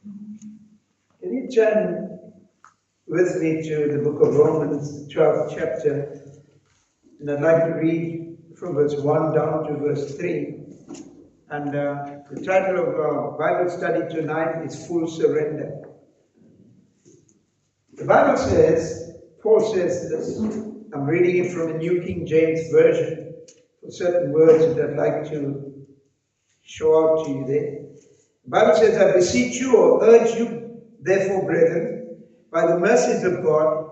Can you turn with me to the book of Romans, the 12th chapter? And I'd like to read from verse 1 down to verse 3. And the title of our Bible study tonight is Full Surrender. The Bible says, Paul says this, I'm reading it from the New King James Version, for certain words that I'd like to show out to you there. The Bible says, I beseech you or urge you, therefore, brethren, by the mercies of God,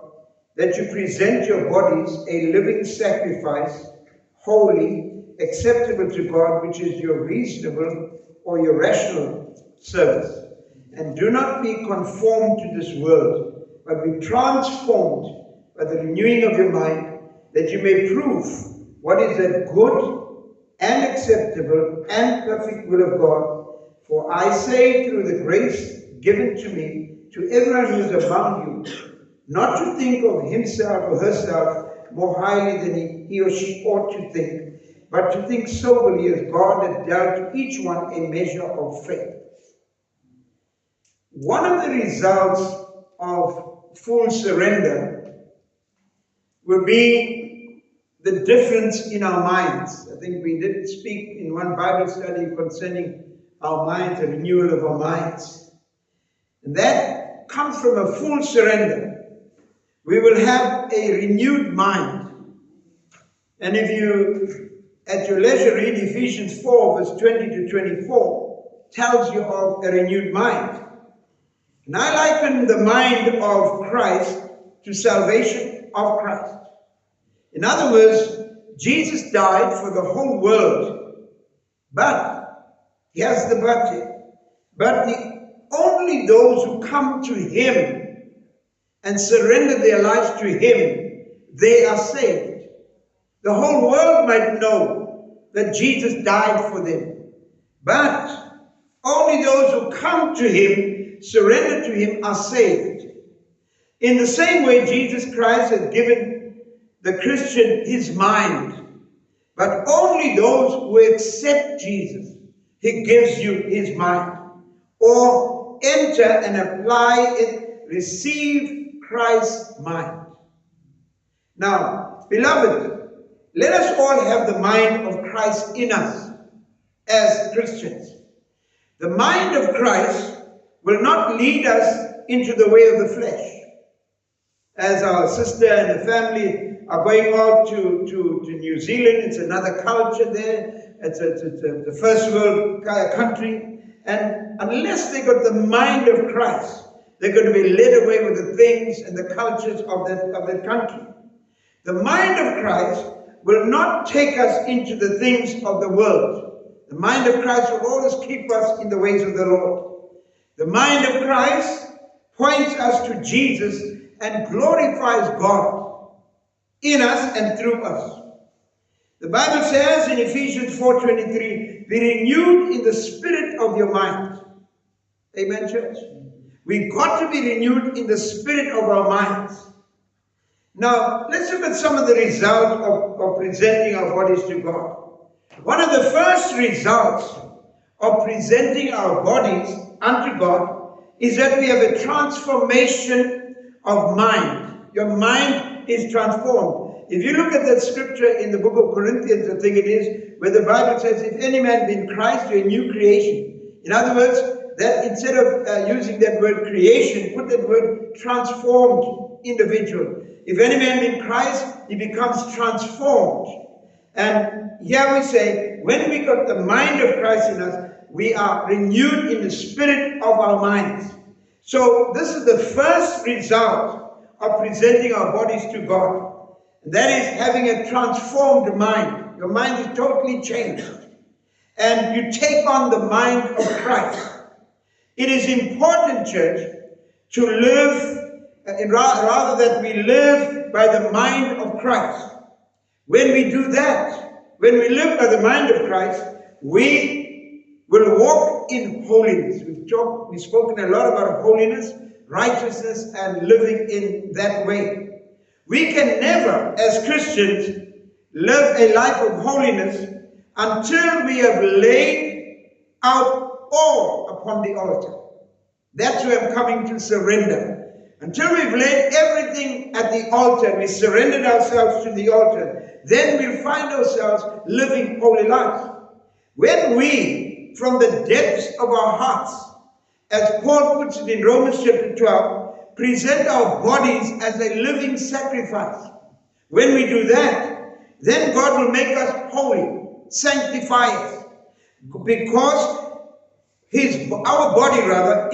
that you present your bodies a living sacrifice, holy, acceptable to God, which is your reasonable or your rational service. And do not be conformed to this world, but be transformed by the renewing of your mind, that you may prove what is that good and acceptable and perfect will of God. For I say through the grace given to me, to everyone who is among you, not to think of himself or herself more highly than he or she ought to think, but to think soberly as God has dealt to each one a measure of faith. One of the results of full surrender will be the difference in our minds. I think we did speak in one Bible study concerning our minds, the renewal of our minds. And that comes from a full surrender. We will have a renewed mind. And if you, at your leisure, read Ephesians 4, verse 20 to 24, tells you of a renewed mind. And I liken the mind of Christ to salvation of Christ. In other words, Jesus died for the whole world, but he has the but here. But only those who come to him and surrender their lives to him, they are saved. The whole world might know that Jesus died for them, but only those who come to him, surrender to him, are saved. In the same way, Jesus Christ has given the Christian his mind, but only those who accept Jesus, he gives you his mind, or enter and apply it, receive Christ's mind. Now, beloved, let us all have the mind of Christ in us as Christians. The mind of Christ will not lead us into the way of the flesh. As our sister and the family are going out to New Zealand, it's another culture there, it's the first world country, and unless they got the mind of Christ, they're going to be led away with the things and the cultures of that country. The mind of Christ will not take us into the things of the world. The mind of Christ will always keep us in the ways of the Lord. The mind of Christ points us to Jesus and glorifies God in us and through us. The Bible says in Ephesians 4:23, be renewed in the spirit of your mind. Amen, church? We've got to be renewed in the spirit of our minds. Now, let's look at some of the results of presenting our bodies to God. One of the first results of presenting our bodies unto God is that we have a transformation of mind. Your mind is transformed. If you look at that scripture in the book of Corinthians, I think it is, where the Bible says, if any man be in Christ, you're a new creation. In other words, that instead of using that word creation, put that word transformed individual. If any man be in Christ, he becomes transformed. And here we say, when we got the mind of Christ in us, we are renewed in the spirit of our minds. So this is the first result of presenting our bodies to God. And that is having a transformed mind. Your mind is totally changed. And you take on the mind of Christ. It is important, church, to live, rather that we live by the mind of Christ. When we do that, when we live by the mind of Christ, we will walk in holiness. We've spoken a lot about holiness, righteousness, and living in that way. We can never, as Christians, live a life of holiness until we have laid out all upon the altar. That's where I'm coming to surrender. Until we've laid everything at the altar, we surrendered ourselves to the altar, then we'll find ourselves living holy lives. When we, from the depths of our hearts, as Paul puts it in Romans chapter 12, present our bodies as a living sacrifice. When we do that, then God will make us holy, sanctify us, because our body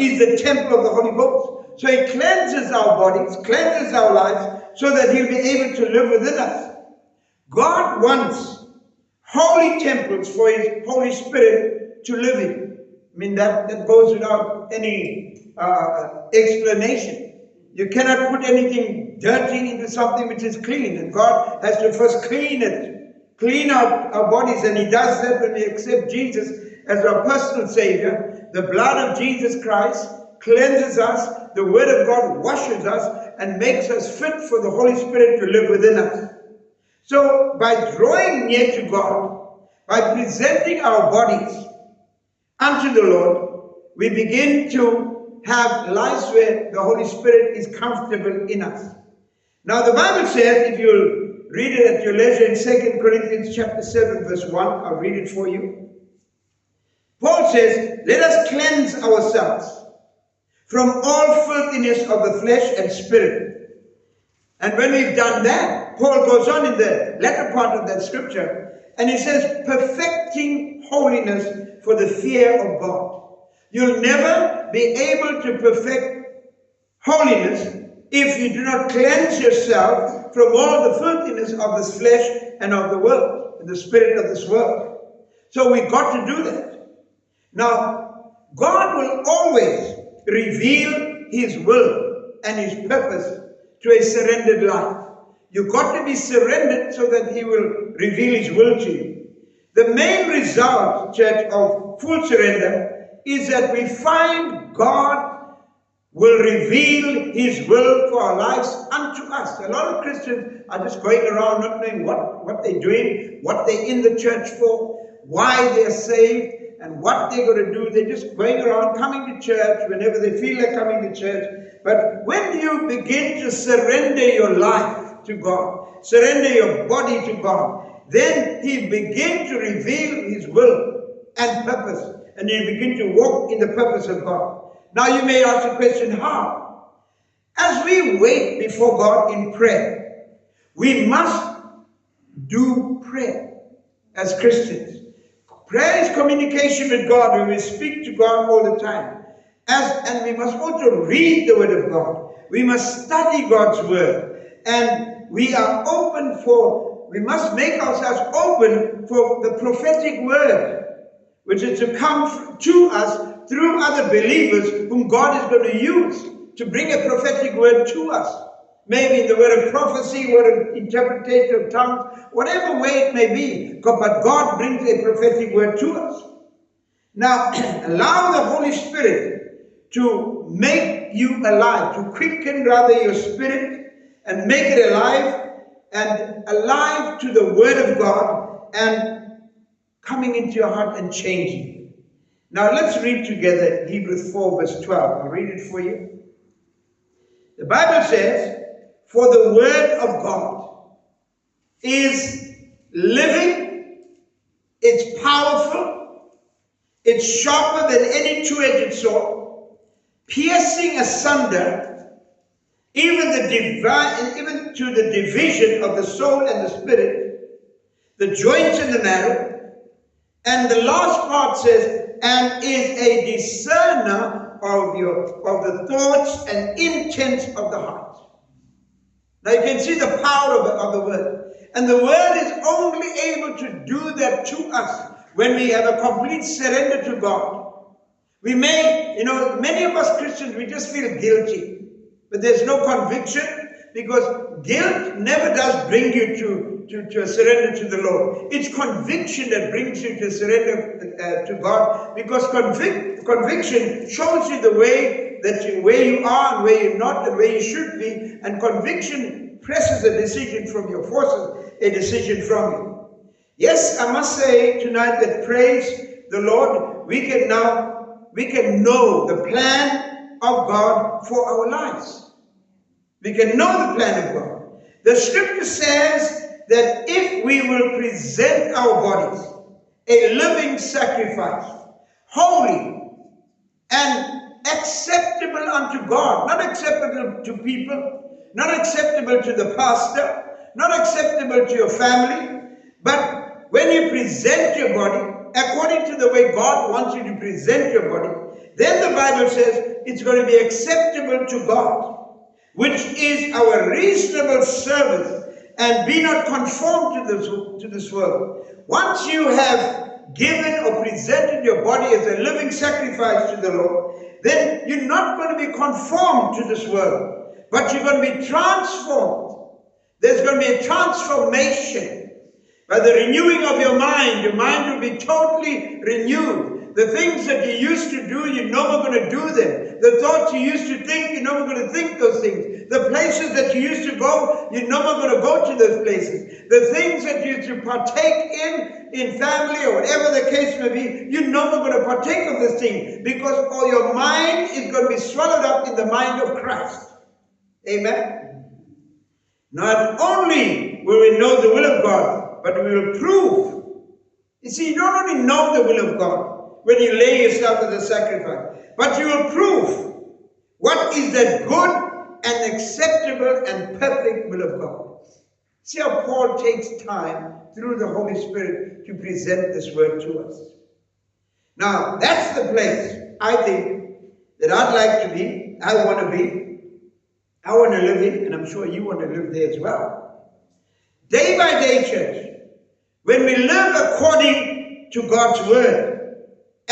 is the temple of the Holy Ghost. So He cleanses our bodies, cleanses our lives, so that He'll be able to live within us. God wants holy temples for His Holy Spirit to live in. I mean, that goes without any explanation. You cannot put anything dirty into something which is clean. And God has to first clean it, clean out our bodies. And He does that when we accept Jesus as our personal Savior. The blood of Jesus Christ cleanses us. The Word of God washes us and makes us fit for the Holy Spirit to live within us. So by drawing near to God, by presenting our bodies unto the Lord, we begin to have lives where the Holy Spirit is comfortable in us. Now the Bible says, if you'll read it at your leisure in 2 Corinthians chapter 7 verse 1, I'll read it for you. Paul says, let us cleanse ourselves from all filthiness of the flesh and spirit. And when we've done that, Paul goes on in the latter part of that scripture, and he says, perfecting holiness for the fear of God. You'll never be able to perfect holiness if you do not cleanse yourself from all the filthiness of this flesh and of the world, and the spirit of this world. So we've got to do that. Now, God will always reveal His will and His purpose to a surrendered life. You've got to be surrendered so that He will reveal His will to you. The main result, church, of full surrender is that we find God will reveal His will for our lives unto us. A lot of Christians are just going around not knowing what they're doing, what they're in the church for, why they're saved, and what they're going to do. They're just going around coming to church whenever they feel like coming to church. But when you begin to surrender your life to God, surrender your body to God, then He begins to reveal His will and purpose. And you begin to walk in the purpose of God. Now you may ask the question, how? As we wait before God in prayer, we must do prayer as Christians. Prayer is communication with God, where we speak to God all the time. And we must also read the Word of God. We must study God's Word. And we must make ourselves open for the prophetic Word, which is to come to us through other believers whom God is going to use to bring a prophetic Word to us. Maybe in the word of prophecy, word of interpretation of tongues, whatever way it may be. But God brings a prophetic word to us. Now, allow the Holy Spirit to make you alive, to quicken rather your spirit and make it alive and alive to the Word of God and coming into your heart and changing you. Now, let's read together Hebrews 4 verse 12. I'll read it for you. The Bible says, for the Word of God is living, it's powerful, it's sharper than any two-edged sword, piercing asunder even to the division of the soul and the spirit, the joints and the marrow. And the last part says, and is a discerner of the thoughts and intents of the heart. Now you can see the power of the Word. And the Word is only able to do that to us when we have a complete surrender to God. We may, many of us Christians, we just feel guilty. But there's no conviction, because guilt never does bring you to a surrender to the Lord. It's conviction that brings you to surrender to God, because conviction shows you the way where you are and where you're not and where you should be, and conviction presses a decision from you, forces a decision from you. Yes, I must say tonight that, praise the Lord, we can know the plan of God for our lives. We can know the plan of God. The scripture says that if we will present our bodies a living sacrifice, holy and acceptable unto God, not acceptable to people, not acceptable to the pastor, not acceptable to your family, but when you present your body according to the way God wants you to present your body, then the Bible says it's going to be acceptable to God, which is our reasonable service. And be not conformed to this world. Once you have given or presented your body as a living sacrifice to the Lord, then you're not going to be conformed to this world, but you're going to be transformed. There's going to be a transformation. By the renewing of your mind will be totally renewed. The things that you used to do, you're no more going to do them. The thoughts you used to think, you're no more going to think those things. The places that you used to go, you're no more going to go to those places. The things that you used to partake in family or whatever the case may be, you're no more going to partake of this thing, because all your mind is going to be swallowed up in the mind of Christ. Amen? Not only will we know the will of God, but we will prove. You see, you don't only know the will of God when you lay yourself as a sacrifice, but you will prove what is that good and acceptable and perfect will of God. See how Paul takes time through the Holy Spirit to present this word to us. Now, that's the place, I think, that I'd like to be, I want to be, I want to live in, and I'm sure you want to live there as well. Day by day, church, when we live according to God's word,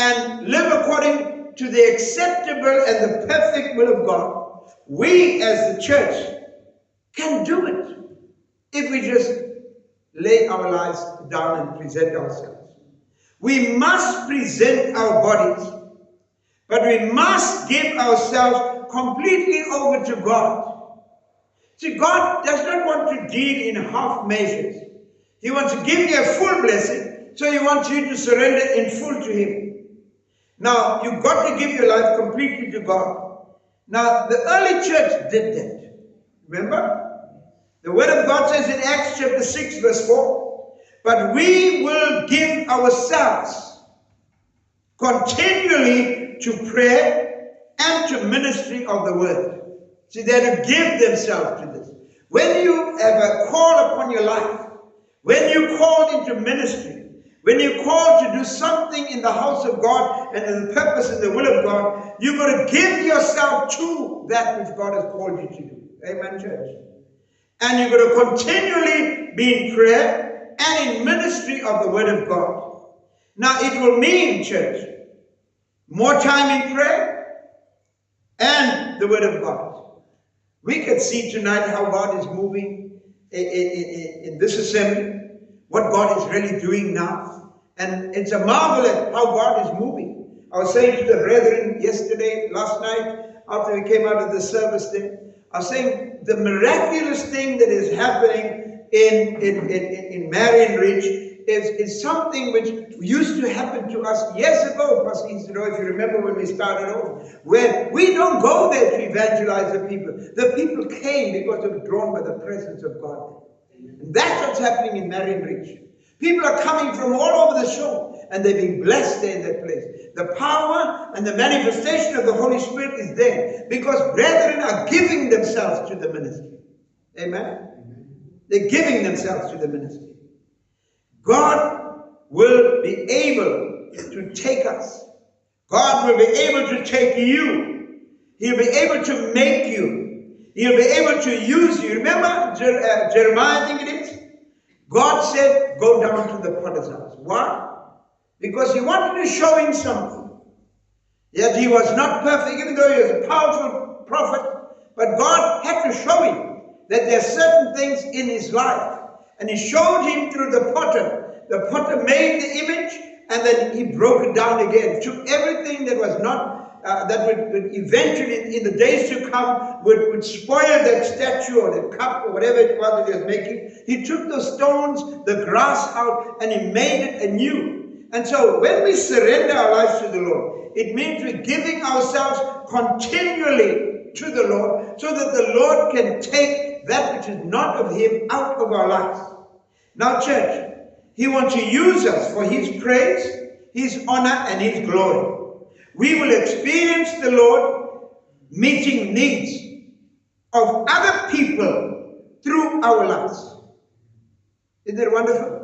and live according to the acceptable and the perfect will of God, we as the church can do it if we just lay our lives down and present ourselves. We must present our bodies, but we must give ourselves completely over to God. See, God does not want to deal in half measures. He wants to give you a full blessing, so He wants you to surrender in full to Him. Now, you've got to give your life completely to God. Now, the early church did that. Remember? The Word of God says in Acts chapter 6 verse 4, but we will give ourselves continually to prayer and to ministry of the Word. See, they're to give themselves to this. When you have a call upon your life, when you're called into ministry, when you're called to do something in the house of God and in the purpose and the will of God, you've got to give yourself to that which God has called you to do. Amen, church? And you've got to continually be in prayer and in ministry of the Word of God. Now, it will mean, church, more time in prayer and the Word of God. We can see tonight how God is moving in this assembly, what God is really doing now. And it's a marvel at how God is moving. I was saying to the brethren yesterday, last night, after we came out of the service thing, I was saying the miraculous thing that is happening in Marion Ridge is something which used to happen to us years ago, Pastor Isidore, if you remember when we started off, where we don't go there to evangelize the people. The people came because they were drawn by the presence of God. And that's what's happening in Marion Ridge. People are coming from all over the shore, and they're being blessed there in that place. The power and the manifestation of the Holy Spirit is there because brethren are giving themselves to the ministry. Amen? They're giving themselves to the ministry. God will be able to take us. God will be able to take you. He'll be able to make you. He'll be able to use you. Remember Jeremiah, I think it is? God said, go down to the potter's house. Why? Because He wanted to show him something. Yet he was not perfect, even though he was a powerful prophet. But God had to show him that there are certain things in his life. And He showed him through the potter. The potter made the image, and then he broke it down again. Took everything that was not that would eventually, in the days to come, would spoil that statue or that cup or whatever it was that He was making. He took those stones, the grass out, and He made it anew. And so when we surrender our lives to the Lord, it means we're giving ourselves continually to the Lord so that the Lord can take that which is not of Him out of our lives. Now, church, He wants to use us for His praise, His honor, and His glory. We will experience the Lord meeting needs of other people through our lives. Isn't that wonderful?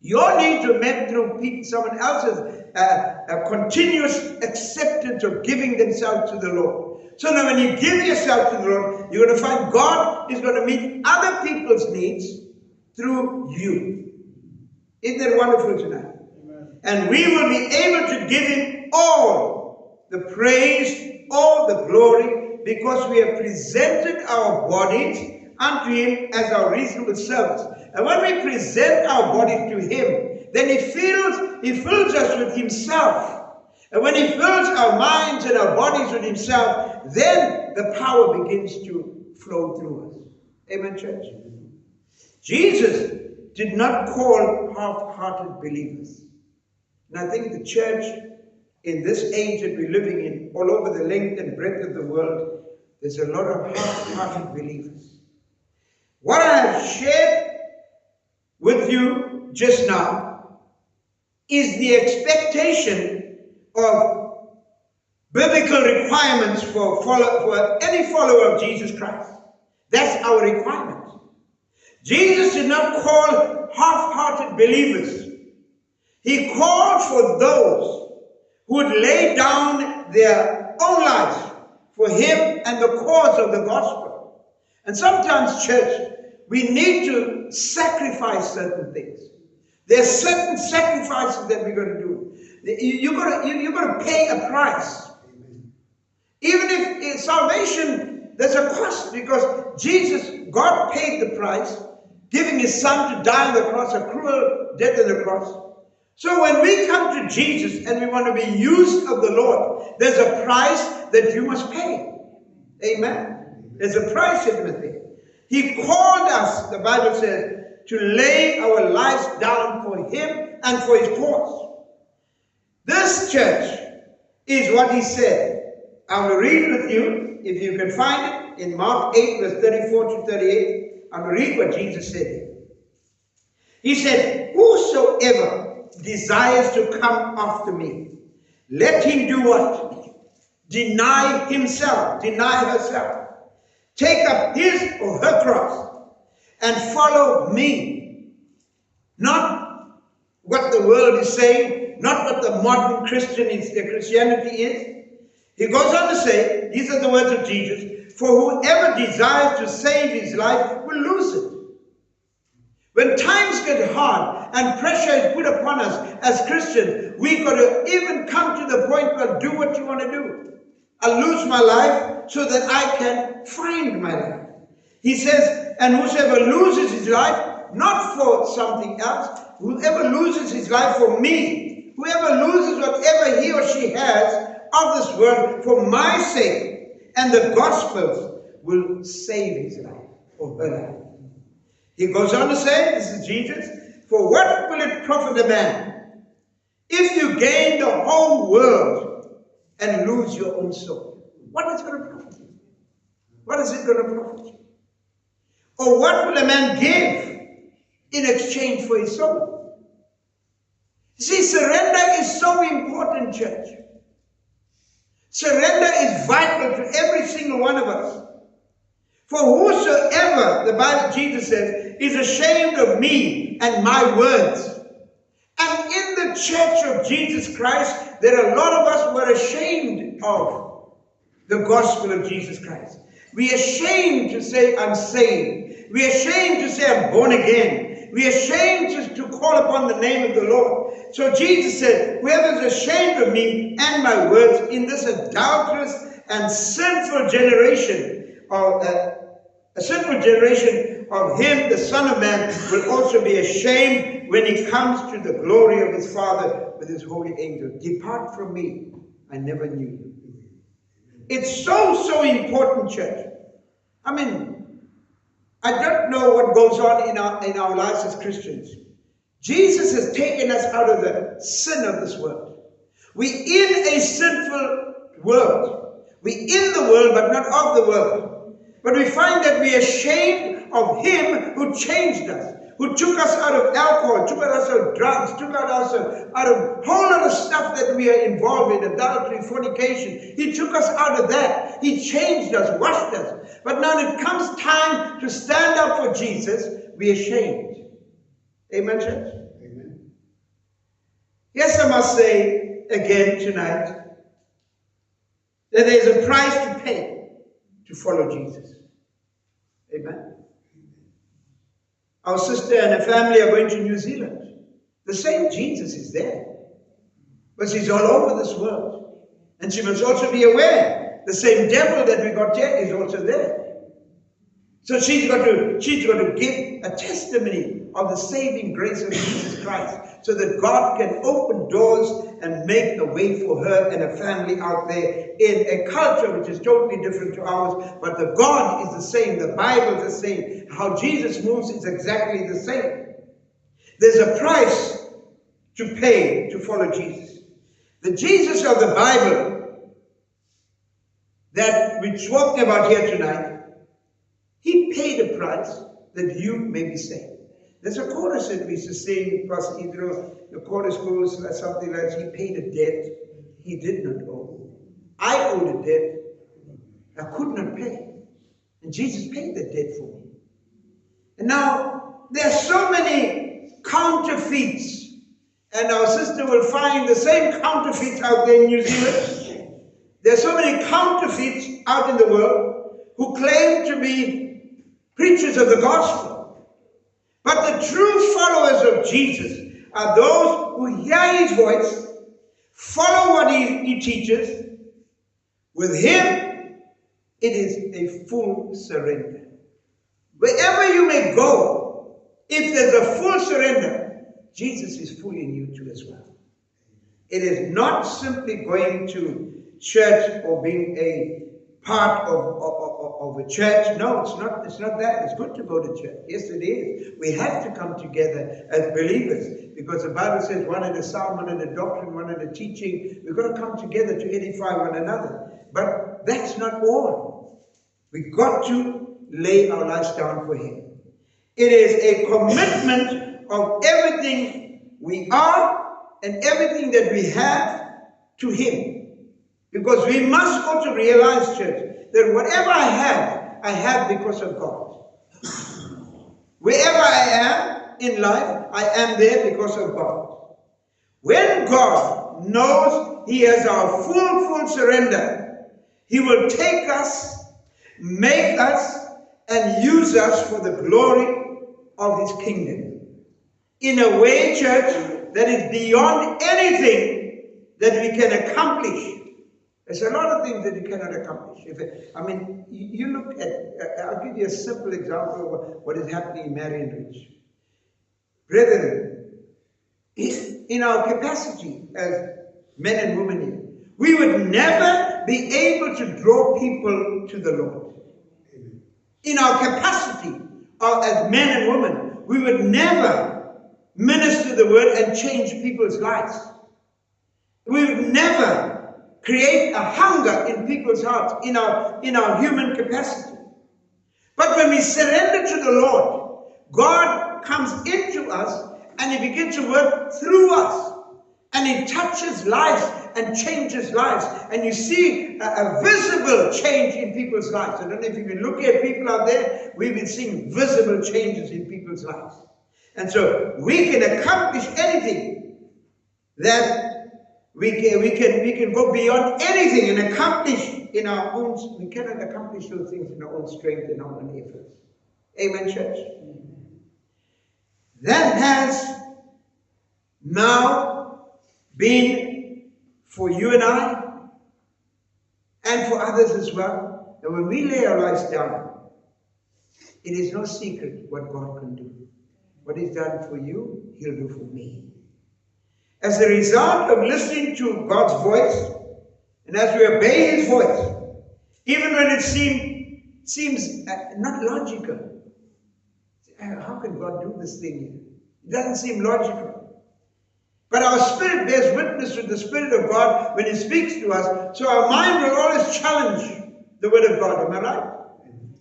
Your needs are met through someone else's continuous acceptance of giving themselves to the Lord. So now when you give yourself to the Lord, you're going to find God is going to meet other people's needs through you. Isn't that wonderful tonight? Amen. And we will be able to give Him all the praise, all the glory, because we have presented our bodies unto Him as our reasonable service. And when we present our bodies to Him, then He fills us with Himself. And when He fills our minds and our bodies with Himself, then the power begins to flow through us. Amen, church? Jesus did not call half-hearted believers. And I think the church in this age that we're living in, all over the length and breadth of the world, there's a lot of half-hearted believers. What I have shared with you just now is the expectation of biblical requirements for any follower of Jesus Christ. That's our requirement. Jesus did not call half-hearted believers. He called for those who would lay down their own lives for Him and the cause of the gospel. And sometimes, church, we need to sacrifice certain things. There are certain sacrifices that we're going to do. You're going to pay a price. Even if in salvation, there's a cost, because God paid the price, giving His Son to die on the cross, a cruel death on the cross. So when we come to Jesus and we want to be used of the Lord, there's a price that you must pay. Amen. There's a price that you must pay. He called us, the Bible says, to lay our lives down for Him and for His cause. This, church, is what He said. I will read with you, if you can find it, in Mark 8, verse 34 to 38. I will read what Jesus said here. He said, "Whosoever desires to come after me, let him do what? Deny himself, deny herself. Take up his or her cross and follow me." Not what the world is saying, not what the modern Christianity is. He goes on to say, these are the words of Jesus, "For whoever desires to save his life will lose it." When times get hard and pressure is put upon us as Christians, we've got to even come to the point where do what you want to do. I'll lose my life so that I can find my life. He says, "And whosoever loses his life, not for something else, whoever loses his life for me, whoever loses whatever he or she has of this world for my sake and the gospel's, will save his life or her life." He goes on to say, this is Jesus, "For what will it profit a man if you gain the whole world and lose your own soul?" What is it going to profit you? What is it going to profit you? Or what will a man give in exchange for his soul? See, surrender is so important, church. Surrender is vital to every single one of us. "For whosoever," the Bible, Jesus says, "is ashamed of me and my words." And in the church of Jesus Christ, there are a lot of us who are ashamed of the gospel of Jesus Christ. We are ashamed to say, "I'm saved." We are ashamed to say, "I'm born again." We are ashamed to call upon the name of the Lord. So Jesus said, "Whoever is ashamed of me and my words in this adulterous and sinful generation, of him, the Son of Man, will also be ashamed when he comes to the glory of his Father with his holy angels. Depart from me, I never knew you." It's so important, church. I mean, I don't know what goes on in our lives as Christians. Jesus has taken us out of the sin of this world. We're in a sinful world. We're in the world, but not of the world. But we find that we are ashamed of Him who changed us, who took us out of alcohol, took us out of drugs, took us out of a whole lot of stuff that we are involved in, adultery, fornication. He took us out of that. He changed us, washed us. But now it comes time to stand up for Jesus, we're ashamed. Amen, church? Amen. Yes, I must say again tonight that there's a price to pay to follow Jesus. Amen. Our sister and her family are going to New Zealand. The same Jesus is there. But she's all over this world. And she must also be aware the same devil that we got here is also there. So she's got to give a testimony of the saving grace of Jesus Christ, so that God can open doors and make a way for her and her family out there in a culture which is totally different to ours. But the God is the same. The Bible is the same. How Jesus moves is exactly the same. There's a price to pay to follow Jesus. The Jesus of the Bible that we're talking about here tonight, He paid a price that you may be saved. There's a chorus that we used to sing, Pastor Idro. The chorus goes something like, He paid a debt He did not owe. I owed a debt I could not pay. And Jesus paid the debt for me. And now, there are so many counterfeits. And our sister will find the same counterfeits out there in New Zealand. There are so many counterfeits out in the world who claim to be preachers of the gospel. But the true followers of Jesus are those who hear His voice, follow what He teaches. With Him, it is a full surrender. Wherever you may go, if there's a full surrender, Jesus is full in you too as well. It is not simply going to church or being a part of a church. No, it's not that. It's good to go to church. Yes, it is. We have to come together as believers, because the Bible says one in the psalm, one in the doctrine, one in the teaching. We've got to come together to edify one another. But that's not all. We've got to lay our lives down for Him. It is a commitment of everything we are and everything that we have to Him. Because we must also realize, church, that whatever I have because of God. Wherever I am in life, I am there because of God. When God knows He has our full surrender, He will take us, make us, and use us for the glory of His kingdom. In a way, church, that is beyond anything that we can accomplish. There's a lot of things that you cannot accomplish. You look at, I'll give you a simple example of what is happening in Marion Ridge. Brethren, in our capacity as men and women here, we would never be able to draw people to the Lord. In our capacity as men and women, we would never minister the word and change people's lives. We would never create a hunger in people's hearts, in our human capacity. But when we surrender to the Lord, God comes into us and He begins to work through us. And He touches lives and changes lives. And you see a visible change in people's lives. I don't know if you've been looking at people out there, we've been seeing visible changes in people's lives. And so we can accomplish anything that we can go beyond anything and accomplish in our own. We cannot accomplish those things in our own strength and our own efforts. Amen, church? That has now been for you and I, and for others as well. And when we lay our lives down, it is no secret what God can do. What He's done for you, He'll do for me. As a result of listening to God's voice, and as we obey His voice, even when it seems not logical. How can God do this thing? It doesn't seem logical. But our spirit bears witness with the Spirit of God when He speaks to us. So our mind will always challenge the Word of God. Am I right?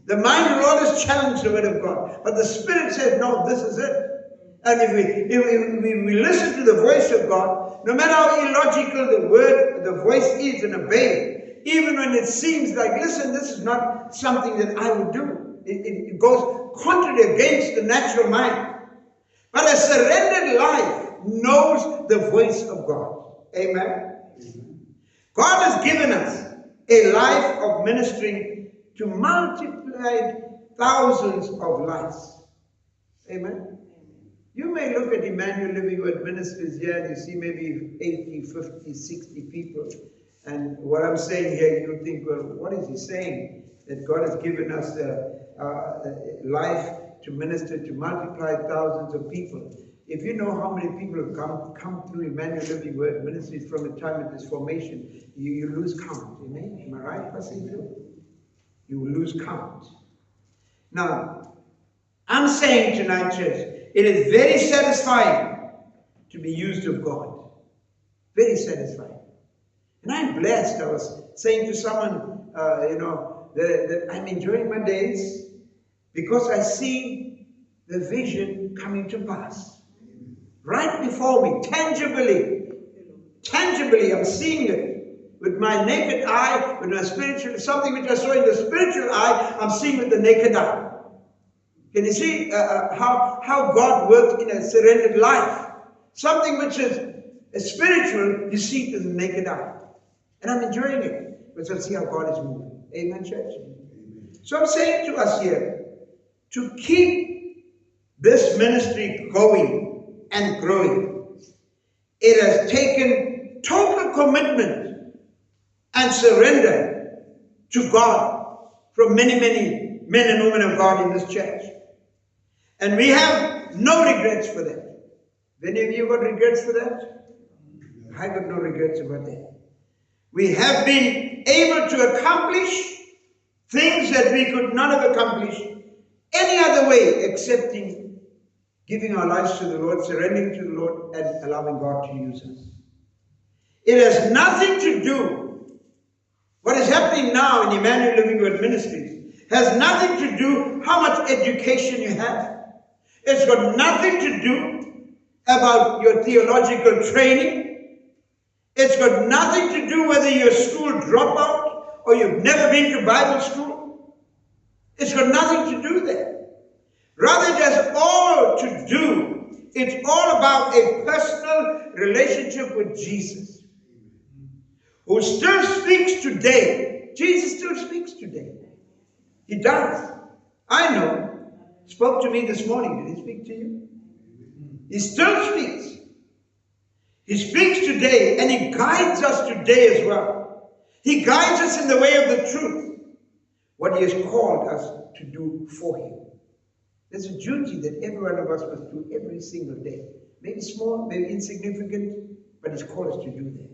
The mind will always challenge the Word of God. But the Spirit says, no, this is it. And if we listen to the voice of God, no matter how illogical the voice is and obey, even when it seems like, listen, this is not something that I would do. It goes contrary against the natural mind. But a surrendered life knows the voice of God. Amen? God has given us a life of ministering to multiplied thousands of lives. Amen? You may look at Emmanuel Living Word Ministries here and you see maybe 80, 50, 60 people. And what I'm saying here, you think, well, what is he saying? That God has given us a life to minister to multiplied thousands of people. If you know how many people have come through Emmanuel Living Word Ministries from the time of its formation, you lose count. Amen? Am I right, Pastor? You will lose count. Now, I'm saying tonight, church, it is very satisfying to be used of God. Very satisfying. And I'm blessed. I was saying to someone, that I'm enjoying my days because I see the vision coming to pass. Right before me, tangibly. Tangibly, I'm seeing it. With my naked eye, with my spiritual, something which I saw in the spiritual eye, I'm seeing with the naked eye. Can you see how God worked in a surrendered life? Something which is spiritual, you see it in the naked eye. And I'm enjoying it because I see how God is moving. Amen, church? Amen. So I'm saying to us here, to keep this ministry going and growing, it has taken total commitment and surrender to God from many, many men and women of God in this church. And we have no regrets for that. Any of you got regrets for that? I got no regrets about that. We have been able to accomplish things that we could not have accomplished any other way excepting giving our lives to the Lord, surrendering to the Lord, and allowing God to use us. It has nothing to do, what is happening now in Emmanuel Living Word Ministries, has nothing to do how much education you have. It's got nothing to do about your theological training. It's got nothing to do whether you're a school dropout or you've never been to Bible school. It's got nothing to do there. Rather, it has all to do, it's all about a personal relationship with Jesus, who still speaks today. Jesus still speaks today. He does. I know. Spoke to me this morning. Did he speak to you? He still speaks. He speaks today, and he guides us today as well. He guides us in the way of the truth, what he has called us to do for him. There's a duty that every one of us must do every single day. Maybe small, maybe insignificant, but he's called us to do that.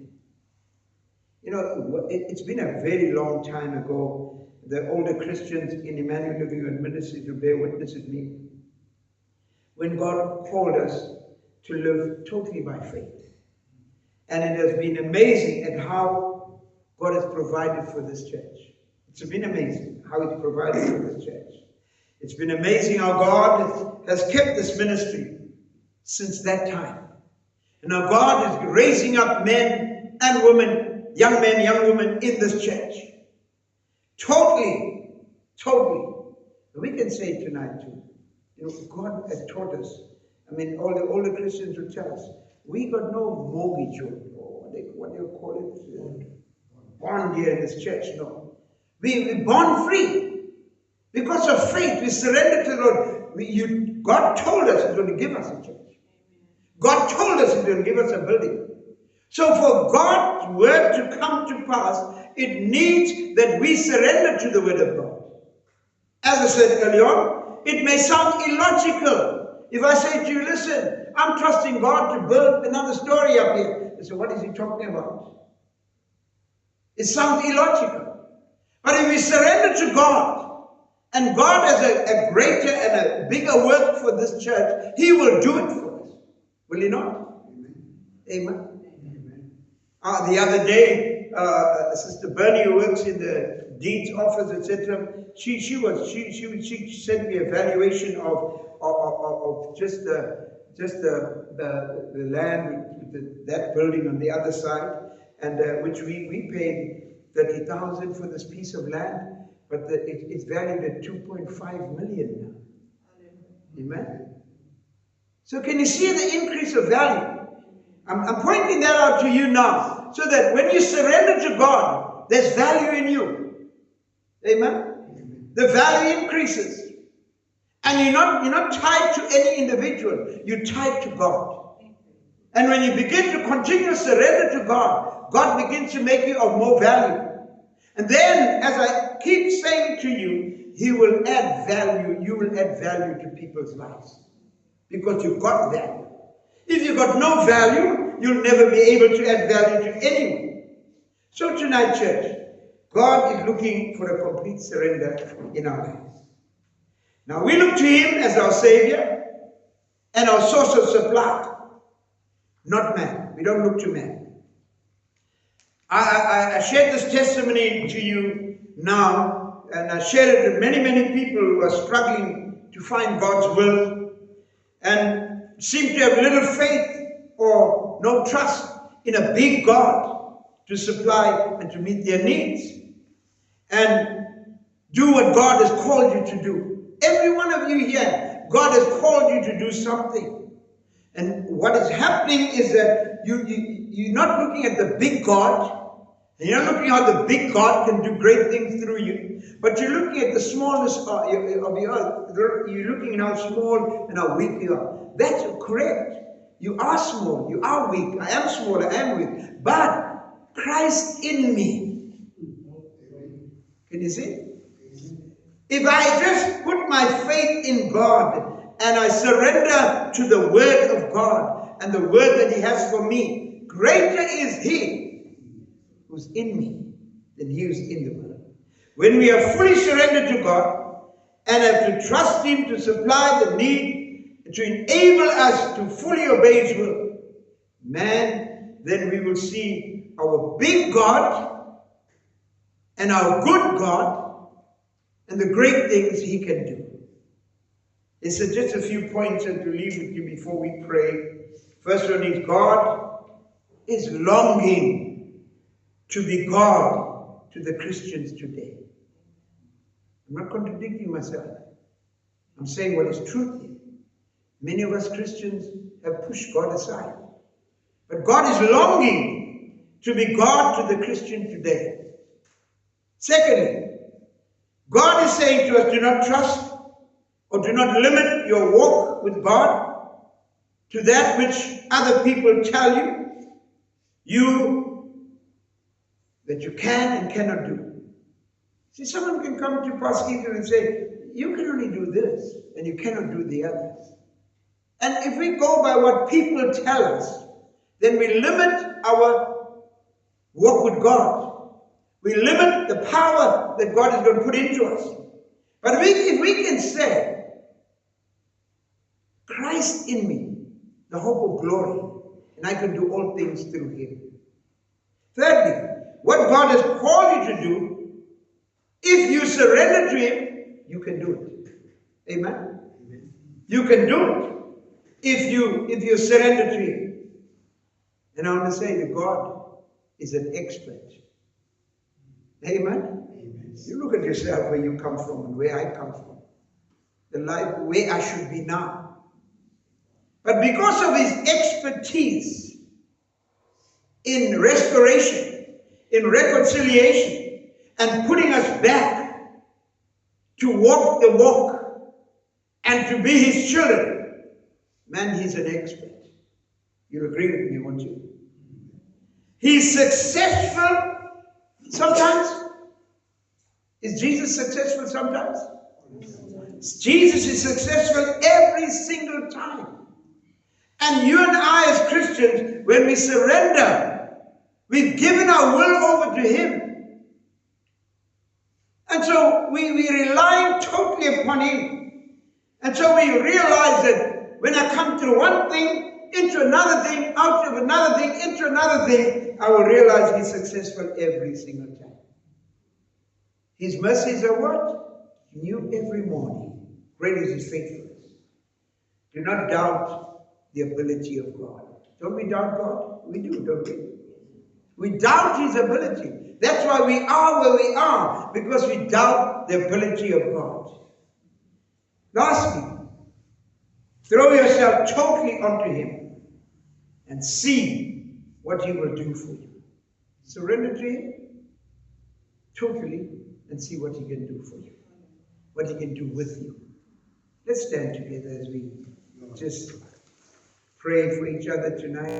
You know, it's been a very long time ago. The older Christians in Emmanuel Living Word Ministry to bear witness with me, when God called us to live totally by faith. And it has been amazing at how God has provided for this church. It's been amazing how He's provided for this church. It's been amazing how God has kept this ministry since that time. And now God is raising up men and women, young men, young women in this church. Totally. We can say it tonight too. You know, God has taught us. I mean, all the older Christians will tell us, we got no mortgage or what do you call it? Bond here in this church. No. We're born free. Because of faith, we surrender to the Lord. God told us He's going to give us a church. God told us He's going to give us a building. So for God's word to come to pass, it needs that we surrender to the word of God. As I said earlier on, it may sound illogical. If I say to you, listen, I'm trusting God to build another story up here. You say, what is he talking about? It sounds illogical. But if we surrender to God, and God has a greater and a bigger work for this church, He will do it for us. Will he not? Amen. The other day, Sister Bernie, who works in the dean's office, etc., she sent me a valuation of just the land, that building on the other side, and which we paid 30,000 for this piece of land, but it's valued at 2.5 million now. Amen. So can you see the increase of value? I'm pointing that out to you now, so that when you surrender to God, there's value in you. Amen. The value increases. And you're not tied to any individual. You're tied to God. And when you begin to continue surrender to God, God begins to make you of more value. And then, as I keep saying to you, He will add value. You will add value to people's lives. Because you've got value. If you've got no value, you'll never be able to add value to anyone. So tonight, church, God is looking for a complete surrender in our lives. Now we look to Him as our Savior and our source of supply, not man. We don't look to man. I shared this testimony to you now, and I shared it with many people who are struggling to find God's will and seem to have little faith or no trust in a big God to supply and to meet their needs and do what God has called you to do. Every one of you here, God has called you to do something. And what is happening is that you're not looking at the big God, and you're not looking at how the big God can do great things through you, but you're looking at the smallness of your earth. You're looking at how small and how weak you are. That's correct. You are small, you are weak. I am small, I am weak. But Christ in me. Can you see? If I just put my faith in God and I surrender to the word of God and the word that He has for me, greater is He who's in me than he who's in the world. When we are fully surrendered to God and have to trust Him to supply the need, to enable us to fully obey His will, man, then we will see our big God and our good God and the great things He can do. It's just a few points to leave with you before we pray. First one is, God is longing to be God to the Christians today. I'm not contradicting myself. I'm saying what is truth here. Many of us Christians have pushed God aside. But God is longing to be God to the Christian today. Secondly, God is saying to us, do not trust or do not limit your walk with God to that which other people tell you that you can and cannot do. See, someone can come to Pastor Ethan and say, you can only do this and you cannot do the others. And if we go by what people tell us, then we limit our walk with God. We limit the power that God is going to put into us. But if we can say, Christ in me, the hope of glory, and I can do all things through Him. Thirdly, what God has called you to do, if you surrender to Him, you can do it. Amen? You can do it if you surrender to Him. And I want to say that God is an expert. Amen? You look at yourself where you come from and where I come from. The life where I should be now. But because of His expertise in restoration, in reconciliation, and putting us back to walk the walk and to be His children, man, He's an expert. You'll agree with me, won't you? He's successful sometimes. Is Jesus successful sometimes? Jesus is successful every single time. And you and I as Christians, when we surrender, we've given our will over to Him. And so we rely totally upon Him. And so we realize that when I come to one thing, into another thing, out of another thing, into another thing, I will realize He's successful every single time. His mercies are what? New every morning. Great is His faithfulness. Do not doubt the ability of God. Don't we doubt God? We do, don't we? We doubt His ability. That's why we are where we are, because we doubt the ability of God. Lastly, throw yourself totally onto Him and see what He will do for you. Surrender to Him totally and see what He can do for you, what He can do with you. Let's stand together as we just pray for each other tonight.